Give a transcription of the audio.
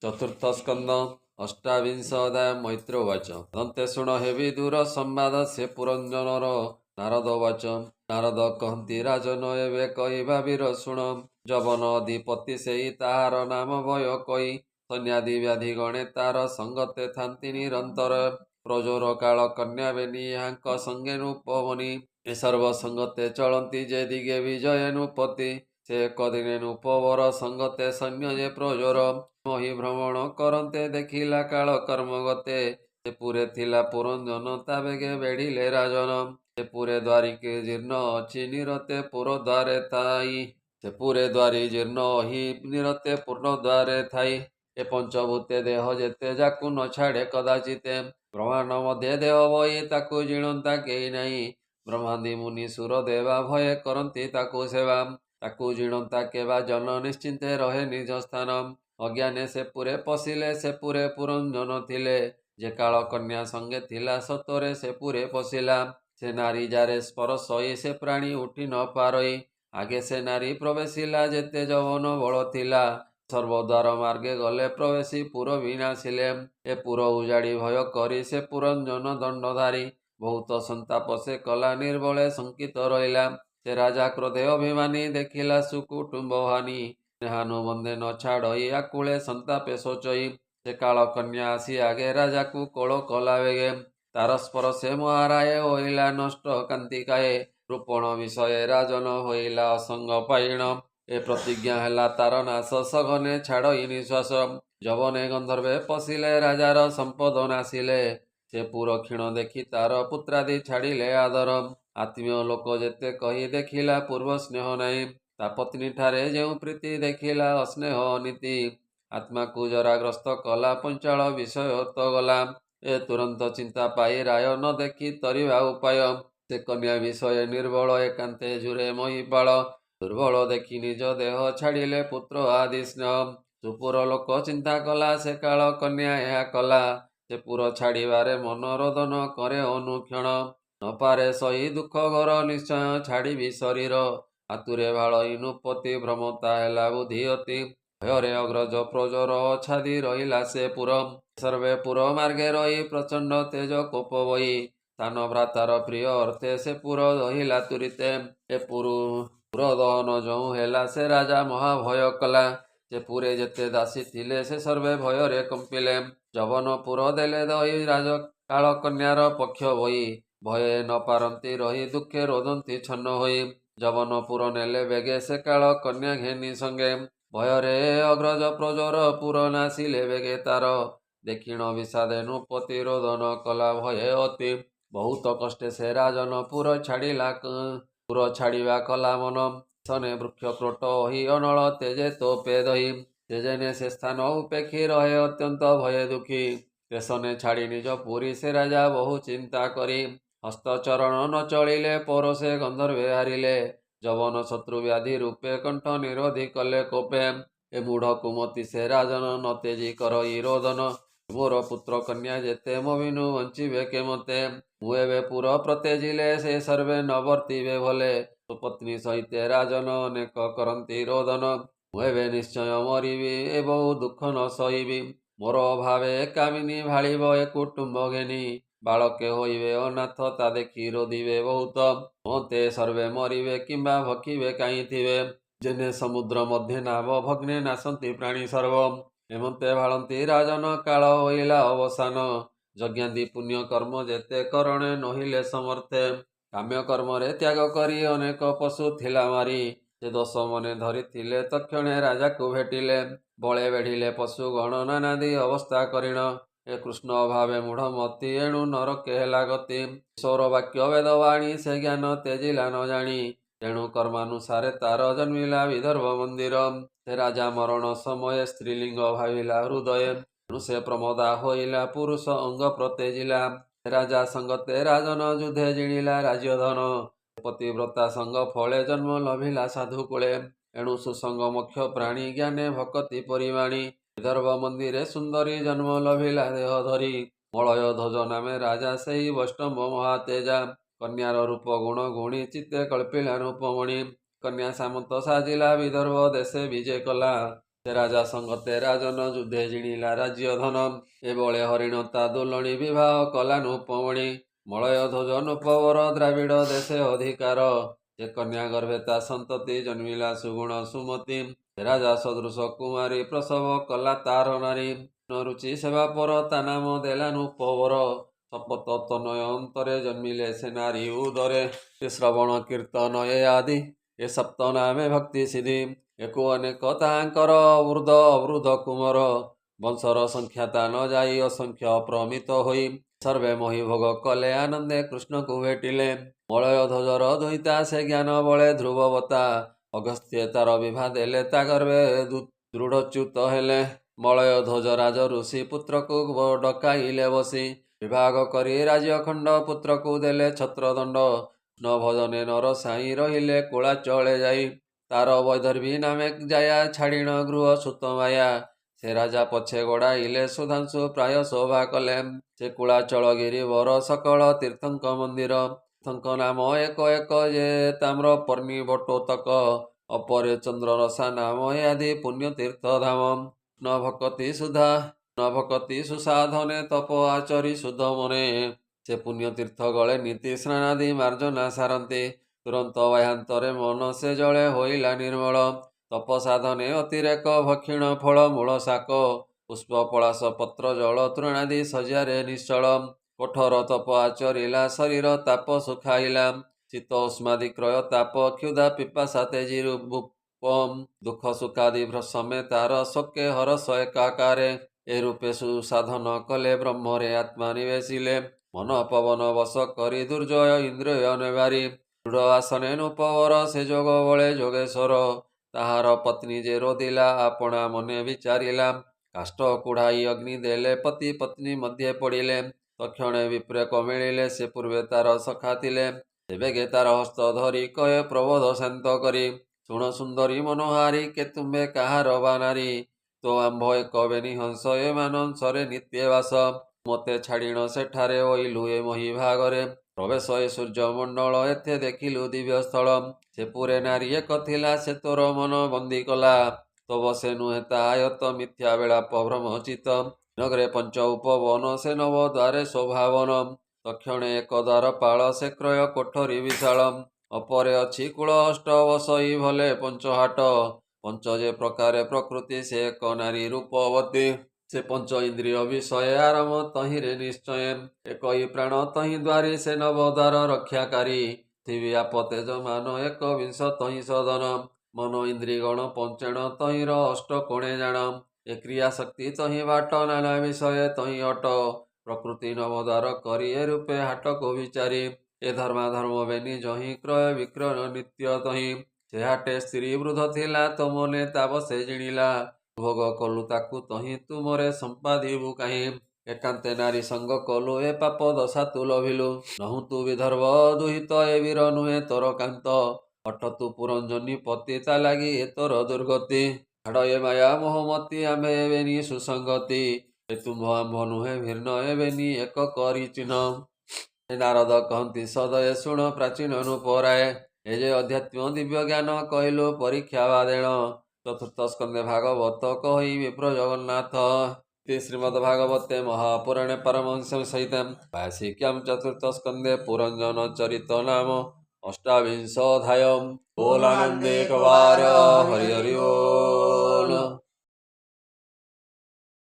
चतुर्थ स्कंद अष्टाविंश अध्याय मैत्र उवाच दन्ते शुण हे विदुर संवाद से पुरंजनर नारद उवाच नारद कहती राजन एवे कहवा वीर शुण जवन अधिपति सेई ताहार नाम भय कई सन्यादि व्याधि गणे तार संगते थांति निरंतर प्रजोर काल कन्या बेनी यहाँ संगे नुपवनी ए सर्व संगते चलती जे दिगे विजय नुपति से एक दिने नुपवर संगते सैन्य जे प्रजोर मही भ्रमण करते देखिला काल कर्म गते से पुरे थिला पुरंजन ता बेगे बेढ़िले राजन से पुरे द्वारी के जीर्ण अच्छी निरते पुर द्वारे थाई से पुरे द्वारी जीर्ण ही निरते पूर्ण द्वारे थाई ए पंचभूते देह जेते जाकु न छाड़े कदाचिते ब्रह्मांड मध्य देह बही ताकु जीणता केही नाही ब्रह्मादि मुनि सुर देवा भय करती ताकु सेवा ताकु जीणता केवा जन निश्चिंते रहे निज स्थान अज्ञाने से पुरे पशिले से पुरे पुरंजन थिले जे काल कन्या संगे थिला सतरे से पुरे पशिला से नारी जारे स्पर्श होई से प्राणी उठी न पारई आगे से नारी प्रवेशिला जेते जवन बल थिला सर्वद्वार मार्गे गले प्रवेशी पुर विनाशिले ए पुर उजाड़ी भय करी से पुरंजन दंडधारी बहुत संताप से कला निर्बले शंकित रहिला से राजा क्रोधे अभिमानी देखिला सुकुटुंब हानि हानु बंदे न छाड़ई आकुले संतापे सोचई से काल कन्या आसी आगे राजा को कोल कला बेगे तार स्पर्शे महाराये होइला नष्ट कांतिकाये रूपण विषय राजन होइला असंग पाइण ए प्रतिज्ञा हेला तार नाश सघने छाड़ई निश्वास जवने गंधर्वे पशिले राजार संपद नासिले से पुर क्षीण देखी तार पुत्रादि छाड़िले आदर आत्मीय लोक जेते कही देखिला पूर्व स्नेह नहीं ता पत्नी ठारे जेउ प्रीति देखिला अस्नेह नीति आत्मा को जराग्रस्त कला पंचाल विषय तो गला ए तुरंत चिंता पाई राय न देखी तरिवा उपाय से कन्या विषय निर्बल एकांते जुरे महिपाल दुर्बल देखी निज देह छाड़िले पुत्र आदि स्नेह सुपुर लोक चिंता कला से काल कन्या ଏହା कला से पुर छाड़िबारे मनोरोधन करे अनुक्षण न पारे सही दुख घर निश्चय छाड़िबी शरीर आतुरे भालई नुपति भ्रमता हेला बुद्धि अति भୟରେ अग्रज प्रजोर छादी रहिला से पुर सर्वे पुर मार्गे रही प्रचंड तेज कोप बही स्थान भ्रातार प्रिय अर्थे से पुर रहिला तुरिते ए पुर दहन जो हेला से राजा महाभय कला से पुरे जेते दासी थिले से सर्वे भୟରେ कंपिले जवन पुर देले दही राज काल कन्यार पक्ष बही भये न पारती रही दुखे रोदंती छन्न होई जवन पुर नेले बेगे से काल कन्या घेनी संगे भୟରେ अग्रज प्रजोर पुर नासिले बेगे तार देखिण विषादे नुपति रोदन कला भये अति बहुत कष्टे से राजन पुर छाड़िबा कला मन सने वृक्ष क्रोट ही अनल तेजे तोपे दही तेजेने से स्थान उपेक्षी रहे अत्यंत भये दुखी तेसने छाड़ी निज पुरी से राजा बहु चिंता करी हस्तचरण न चलिले परोसे गंधर्वे हारिले जवन शत्रु व्याधि रूपे कंठ निरोधी कले कोपे ए मूढ़ कुमति से राजन न तेजी करई रोदन मोर पुत्र कन्या जेते मोविनु वंचिबे के मते मुएबे पुर प्रतेजिले से सर्वे न वर्तिबे भले सुपत्नी सहिते राजन अनेक करंती रोदन मुएबे निश्चय मरिबी ए बहु दुख न सहिबी मोर अभावे कामिनी भाड़िब ए कुटुंब घेनी बालके होइबे अनाथ ता देखी रोदिबे बहुत मते सर्वे मरिबे किंबा भकिबे काई थिबे जेने समुद्र मध्य नाव भग्ने नासंती प्राणी सर्व एमते भाळंती राजन काल होइला अवसान यज्ञादि पुण्य कर्म जेते करणे नहिले समर्थे काम्य कर्म रे त्याग करी अनेक पशु थिला मारी से दोष मने धरी थिले तक्षणे राजा को भेटिले बळे बेढ़िले पशु गण नानादि अवस्था करिण ए कृष्ण अभावे मूढ़ मती एणु नरके हेला गति ईश्वर वाक्य वेदवाणी से ज्ञान तेजिला न जानी तेणु कर्मानुसारे तार जन्मिला विदर्भ मंदिर से राजा मरण समय स्त्रीलिंग भाविला हृदय तेणु से प्रमोदा होइला पुरुष अंग प्रतेजिला राजा संगते राजन युद्धे जिणिला राज्यधन पतिव्रता संग फले जन्म लभिला साधु कुले एणु सुसंग मोक्ष प्राणी ज्ञाने भक्ति परिवाणी विदर्भ मंदिरे सुंदरी जन्म लभिला देह धरी मलय ध्वज नामे राजा सेई वैष्णव महातेजा कन्यार रूप गुण गुणी चित्ते कल्पिला रूपमणि कन्या सामंत साजिला विदर्भ देशे विजय कला ସେ ରାଜା ସଙ୍ଗତେ ରାଜନ ଯୁଦ୍ଧେ ଜିଣିଲା ରାଜ୍ୟ ଧନ। ଏଭଳେ ହରିଣ ତା ଦୋଲଣି ବିବାହ କଲାନୁ ପମଣି। ମଳୟ ଧ୍ୱଜ ନୃପବର ଦ୍ରାବିଡ଼ ଦେଶେ ଅଧିକାର। ସେ କନ୍ୟା ଗର୍ଭେ ତା ସନ୍ତତି ଜନ୍ମିଲା ସୁଗୁଣ ସୁମତି। ସେ ରାଜା ସଦୃଶ କୁମାରୀ ପ୍ରସବ କଲା ତାର ନାରୀ। ରୁଚି ସେବା ପର ତା ନାମ ଦେଲାନୁ ପବର। ଶପଥ ତନୟ ଅନ୍ତରେ ଜନ୍ମିଲେ ସେ ନାରୀ ଉଦରେ। ସେ ଶ୍ରବଣ କୀର୍ତ୍ତନ ଏ ଆଦି ଏ ସପ୍ତ ନାମେ ଭକ୍ତି ସିଦ୍ଧି। ଏକୁ ଅନେକ ତାଙ୍କର ବୃଦ୍ଧ ଅବୃଦ୍ଧ କୁମର। ବଂଶର ସଂଖ୍ୟା ତା ନ ଯାଇ ଅସଂଖ୍ୟ ପ୍ରମିତ ହୋଇ। ସର୍ବେ ମୋହି ଭୋଗ କଲେ ଆନନ୍ଦେ କୃଷ୍ଣକୁ ଭେଟିଲେ। ମଳୟ ଧ୍ୱଜର ଦୁହିତା ସେ ଜ୍ଞାନ ବଳେ ଧ୍ରୁବବତା। ଅଗସ୍ତ୍ୟ ତାର ବିଭା ଦେଲେ ତା ଗର୍ଭେ ଦୃଢ଼ଚ୍ୟୁତ ହେଲେ। ମଳୟ ଧ୍ୱଜ ରାଜ ଋଷି ପୁତ୍ରକୁ ଡକାଇଲେ ବସି। ବିଭାଗ କରି ରାଜ୍ୟଖଣ୍ଡ ପୁତ୍ରକୁ ଦେଲେ ଛତ୍ରଦଣ୍ଡ। ନ ଭଜନେ ନର ସାଇ ରହିଲେ କୁଳାଚଳେ ଯାଇ। ତାର ବୈଦର୍ଭୀ ନାମେ ଯାୟା ଛାଡ଼ିଣ ଗୃହ ସୁତମାୟା। ସେ ରାଜା ପଛେ ଗଡ଼ାଇଲେ ସୁଧାଂଶୁ ପ୍ରାୟ ଶୋଭା କଲେ। ସେ କୁଳାଚଳ ଗିରିବର ସକଳ ତୀର୍ଥଙ୍କ ମନ୍ଦିର। ତୀର୍ଥଙ୍କ ନାମ ଏକ ଏକ ଯେ ତାମ୍ର ପର୍ଣ୍ଣି ବଟୋତକ। ଅପରେ ଚନ୍ଦ୍ରରସା ନାମ ଏ ଆଦି ପୁଣ୍ୟ ତୀର୍ଥ ଧାମ। ନ ଭକତି ସୁସାଧନେ ତପ ଆଚରି ଶୁଦ୍ଧ ମନେ। ସେ ପୁଣ୍ୟ ତୀର୍ଥ ଗଳେ ନୀତି ସ୍ନାନାଦି ମାର୍ଜନା ସାରନ୍ତି। ତୁରନ୍ତ ବାହ୍ୟାନ୍ତରେ ମନ ସେ ଜଳେ ହୋଇଲା ନିର୍ମଳ। ତପ ସାଧନେ ଅତିରେକ ଭକ୍ଷିଣ ଫଳ ମୂଳ ଶାକ। ପୁଷ୍ପ ପଳାଶ ପତ୍ର ଜଳ ତୃଣାଦି ଶଯ୍ୟାରେ ନିଶ୍ଚଳ। କଠୋର ତପ ଆଚରିଲା ଶରୀର ତାପ ସୁଖାଇଲା। ଶୀତ ଉଷ୍ମାଦି କ୍ରୟ ତାପ କ୍ଷୁଧା ପିପାସା ତେଜି ରୂପମ୍। ଦୁଃଖ ସୁଖାଦି ଭ୍ରସମେ ତାର ଶୋକେ ହରସ ଏକାକାରେ। ଏ ରୂପେ ସୁସାଧନ କଲେ ବ୍ରହ୍ମରେ ଆତ୍ମା ନିବେଶିଲେ। ମନ ପବନ ବଶ କରି ଦୁର୍ଜୟ ଇନ୍ଦ୍ରିୟ ନେବାରି। ଦୃଢ଼ ଆସନେ ନୃପବର ସେ ଯୋଗ ବଳେ ଯୋଗେଶ୍ୱର। ତାହାର ପତ୍ନୀ ଯେ ରୋଧିଲା ଆପଣା ମନେ ବିଚାରିଲା। କାଷ୍ଠ କୁଢ଼ାଇ ଅଗ୍ନି ଦେଲେ ପତି ପତ୍ନୀ ମଧ୍ୟେ ପଡ଼ିଲେ। ତକ୍ଷଣେ ବିପ୍ରେକ ମିଳିଲେ ସେ ପୂର୍ବେ ତାର ସଖା ଥିଲେ। ସେ ବେଗେ ତାର ହସ୍ତ ଧରି କହେ ପ୍ରବୋଧ ଶାନ୍ତ କରି। ଶୁଣ ସୁନ୍ଦରୀ ମନୋହାରୀ କେ ତୁମ୍ଭେ କାହାର ବା ନାରୀ। ତୋ ଆମ୍ଭ ଏକ ବେନି ହଂସ ଏ ମାନସରେ ନିତ୍ୟ ବାସ। ମତେ ଛାଡ଼ିଣ ସେଠାରେ ଓଇଲୁ ଏ ମହି ଭାଗରେ। ପ୍ରବେଶ ଏ ସୂର୍ଯ୍ୟ ମଣ୍ଡଳ ଏଥେ ଦେଖିଲୁ ଦିବ୍ୟ ସ୍ଥଳ। ସେ ପୁରେ ନାରୀ ଏକ ଥିଲା ସେ ତୋର ମନ ବନ୍ଦୀ କଲା। ତବ ସେ ନୁହେଁ ତା ଆୟତ ମିଥ୍ୟା ବେଳାପ ଭ୍ରମଚିତ। ନଗରେ ପଞ୍ଚ ଉପବନ ସେ ନବ ଦ୍ୱାରେ ଶୋଭାବନ। ତକ୍ଷଣେ ଏକ ଦ୍ୱାର ପାଳ ସେ କ୍ରୟ କୋଠରୀ ବିଶାଳ। ଅପରେ ଅଛି କୂଳ ଅଷ୍ଟ ବସଇ ଭଲେ ପଞ୍ଚହାଟ। ପଞ୍ଚ ଯେ ପ୍ରକାରେ ପ୍ରକୃତି ସେ ଏକ ନାରୀ ରୂପବତୀ। ସେ ପଞ୍ଚ ଇନ୍ଦ୍ରିୟ ବିଷୟ ଆରମ ତହିଁରେ ନିଶ୍ଚୟ। ଏକଇ ପ୍ରାଣ ତହିଁ ଦ୍ୱାରୀ ସେ ନବ ଦ୍ୱାର ରକ୍ଷାକାରୀ। ପୃଥିବୀ ଆପ ତେଜମାନ ଏକ ବିଂଶ ତହିଁ ସଦନ। ମନ ଇନ୍ଦ୍ରିଗଣ ପଞ୍ଚେଣ ତହିଁର ଅଷ୍ଟ କୋଣେ ଜାଣ। ଏ କ୍ରିୟା ଶକ୍ତି ତହିଁ ବାଟ ନାନା ବିଷୟ ତହିଁ ଅଟ। ପ୍ରକୃତି ନବ ଦ୍ୱାର କରି ଏ ରୂପେ ହାଟକୁ ବିଚାରି। ଏ ଧର୍ମାଧର୍ମ ବେନି ଯହିଁ କ୍ରୟ ବିକ୍ରୟ ନିତ୍ୟ ତହିଁ। ସେ ହାଟେ ସ୍ତ୍ରୀ ବୃଦ୍ଧ ଥିଲା ତ ମନେ ତାବ ସେ ଜିଣିଲା। ଭୋଗ କଲୁ ତାକୁ ତହିଁ ତୁମରେ ସମ୍ପାଦିବୁ କାହିଁ। ଏକାନ୍ତେ ନାରୀ ସଙ୍ଗ କଲୁ ଏ ପାପ ଦଶା ତୁ ଲଭିଲୁ। ନହୁଁ ତୁ ବିଦର୍ଭ ଦୁହିତ ଏ ବୀର ନୁହେଁ ତୋର କାନ୍ତ। ଅଟ ତୁ ପୁରଞ୍ଜନୀ ପତି ତା ଲାଗି ଏ ତୋର ଦୁର୍ଗତି। ଛାଡ଼ ଏ ମାୟା ମୋହମତି ଆମ୍ଭେ ଏବେନି ସୁସଙ୍ଗତି। ଏ ତୁମ୍ଭ ଆମ୍ଭ ନୁହେଁ ଭିନ୍ନ ଏବେନି ଏକ କରି ଚିହ୍ନ। ଏ ନାରଦ କହନ୍ତି ସଦ ଏ ଶୁଣ ପ୍ରାଚୀନ ନୃପରାୟ। ଏ ଯେ ଅଧ୍ୟାତ୍ମ ଦିବ୍ୟ ଜ୍ଞାନ କହିଲୁ ପରୀକ୍ଷା ବାଦେଣ। ଚତୁର୍ଥ ସ୍କନ୍ଧେ ଭାଗବତ କହି ବିପ୍ର ଜଗନ୍ନାଥ। ଶ୍ରୀମଦ୍ ଭାଗବତେ ମହାପୁରାଣେ ପାରମହଂସ ସହିତେ ଭାସିକ୍ୟାମ୍ ଚତୁର୍ଥ ସ୍କନ୍ଧେ ପୁରଞ୍ଜନ ଚରିତ ନାମ अष्टाविंशोऽध्यायः। बोलानन्दे कवार हरि हरि बोल।